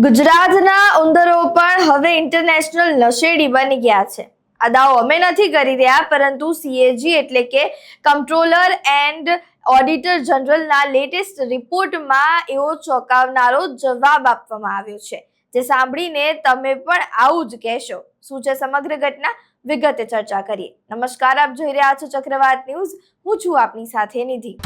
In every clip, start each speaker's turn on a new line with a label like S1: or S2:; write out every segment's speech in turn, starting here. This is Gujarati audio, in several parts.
S1: ગુજરાતના ઉંદરો પણ હવે ઇન્ટરનેશનલ નશેડી બની ગયા છે। આ દાવો અમે નથી કરી રહ્યા, પરંતુ સીએજી એટલે કે કમ્પ્ટ્રોલર એન્ડ ઓડિટર જનરલના લેટેસ્ટ રિપોર્ટમાં એવો ચોંકાવનારો જવાબ આપવામાં આવ્યો છે, જે સાંભળીને તમે પણ આવું જ કહેશો। શું છે સમગ્ર ઘટના, વિગતે ચર્ચા કરીએ। નમસ્કાર, આપ જોઈ રહ્યા છો ચક્રવાત ન્યૂઝ। હું છું આપની સાથે નિધિ।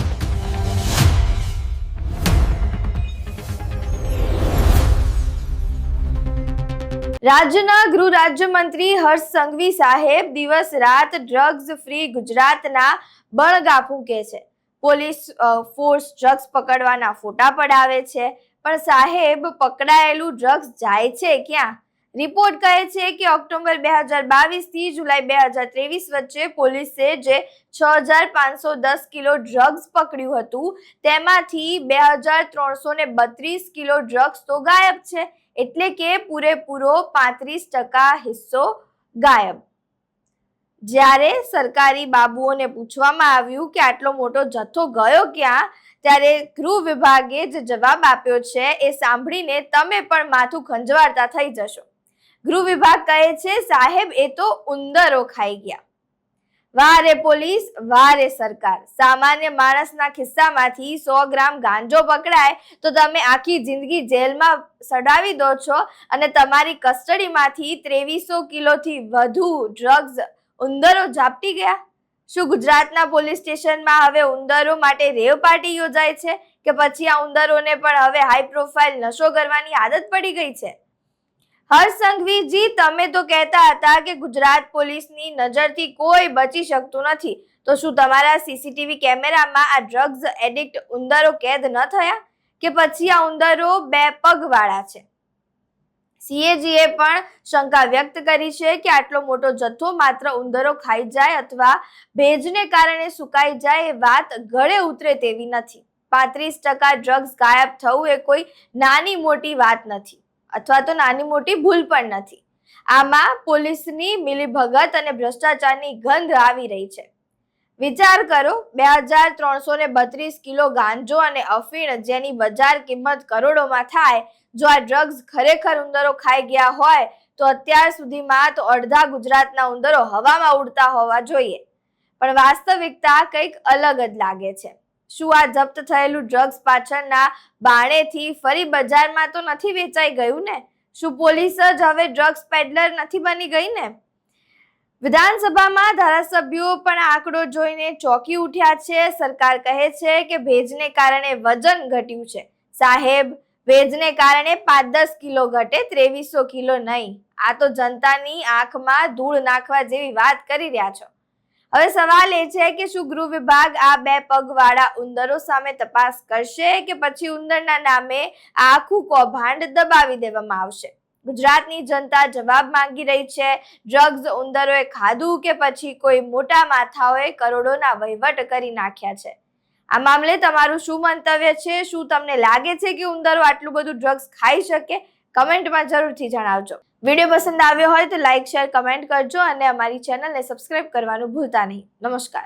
S1: રાજ્યના ગૃહ રાજ્યમંત્રી હર્ષ સંઘવી સાહેબ દિવસ રાત ડ્રગ્સ ફ્રી ગુજરાતના બળગા ફૂંકે છે। પોલીસ ફોર્સ ડ્રગ્સ પકડવાના ફોટા પડાવે છે, પણ સાહેબ પકડાયેલું ડ્રગ્સ જાય છે ક્યાં? રિપોર્ટ કહે છે કે ઓક્ટોબર 2022 થી જુલાઈ 2023 વચ્ચે પોલીસે જે 6510 કિલો ડ્રગ્સ પકડ્યું હતું, તેમાંથી 2332 કિલો ડ્રગ્સ તો ગાયબ છે, એટલે કે પૂરેપૂરો 35% હિસ્સો ગાયબ। જ્યારે સરકારી બાબુઓને પૂછવામાં આવ્યું કે આટલો મોટો જથ્થો ગયો ક્યાં, ત્યારે ગૃહ વિભાગે જે જવાબ આપ્યો છે એ સાંભળીને તમે પણ માથું ખંજવાળતા થઈ જશો। ગૃહ વિભાગ કહે છે, સાહેબ એ તો ઉંદરો ખાઈ ગયા। વાહ રે પોલીસ, વાહ રે સરકાર। સામાન્ય માણસના ખિસ્સામાંથી 100 ગ્રામ ગાંજો પકડાય તો તમે આખી જિંદગી જેલમાં સડાવી દો છો, અને તમારી કસ્ટડીમાંથી 2300 કિલોથી વધુ ડ્રગ્સ ઉંદરો ઝાપટી ગયા। શું ગુજરાતના પોલીસ સ્ટેશનમાં હવે ઉંદરો માટે રેવ પાર્ટી યોજાય છે, કે પછી આ ઉંદરોને પણ હવે હાઈ પ્રોફાઇલ નશો કરવાની આદત પડી ગઈ છે? હર્ષ સંઘવીજી, તમે તો કહેતા હતા કે ગુજરાત પોલીસની નજરથી કોઈ બચી શકતું નથી, તો શું તમારા સીસીટીવી કેમેરામાં આ ડ્રગ્સ એડિક્ટ ઉંદરો કેદ ન થયા, કે પછી આ ઉંદરો બે પગવાળા છે? સીએજીએ પણ શંકા વ્યક્ત કરી છે કે આટલો મોટો જથ્થો માત્ર ઉંદરો ખાઈ જાય અથવા ભેજને કારણે સુકાઈ જાય એ વાત ગળે ઉતરે તેવી નથી। 35% ડ્રગ્સ ગાયબ થવું એ કોઈ નાની મોટી વાત નથી, અથવા તો નાની મોટી ભૂલ પણ નથી। આમાં પોલીસની મિલીભગત અને ભ્રષ્ટાચારની ગંધ આવી રહી છે। વિચાર કરો, 2332 કિલો ગાંજો અને અફીણ, જેની બજાર કિંમત કરોડોમાં થાય, જો આ ડ્રગ્સ ખરેખર ઉંદરો ખાઈ ગયા હોય તો અત્યાર સુધીમાં તો અડધા ગુજરાતના ઉંદરો હવામાં ઉડતા હોવા જોઈએ। પણ વાસ્તવિકતા કંઈક અલગ જ લાગે છે। શું આ જપ્ત થયેલું ડ્રગ્સ પાછળના બાણેથી ફરી બજારમાં તો નથી વેચાઈ ગયું ને? શું પોલીસ જ હવે ડ્રગ્સ પેડલર નથી બની ગઈ ને? વિધાનસભામાં ધારાસભ્યો પણ આંકડો જોઈને ચોંકી ઉઠ્યા છે। સરકાર કહે છે કે ભેજને કારણે વજન ઘટ્યું છે। સાહેબ, ભેજને કારણે 5-10 કિલો ઘટે, 2300 કિલો નહીં। આ તો જનતાની આંખમાં ધૂળ નાખવા જેવી વાત કરી રહ્યા છો। હવે સવાલ એ છે કે શું ગૃહ વિભાગ આ બે પગવાળા ઉંદરો સામે તપાસ કરશે, કે પછી ઉંદરના નામે આખું કૌભાંડ દબાવી દેવામાં આવશે? ગુજરાતની જનતા જવાબ માંગી રહી છે। ડ્રગ્સ ઉંદરોએ ખાધું, કે પછી કોઈ મોટા માથાઓએ કરોડોના વહીવટ કરી નાખ્યા છે? આ મામલે તમારું શું મંતવ્ય છે? શું તમને લાગે છે કે ઉંદરો આટલું બધું ડ્રગ્સ ખાઈ શકે? કમેન્ટમાં જરૂરથી જણાવજો। વિડીયો પસંદ આવ્યો હોય તો લાઈક, શેર, કમેન્ટ કરજો, અને અમારી ચેનલને સબસ્ક્રાઇબ કરવાનું ભૂલતા નહીં। નમસ્કાર।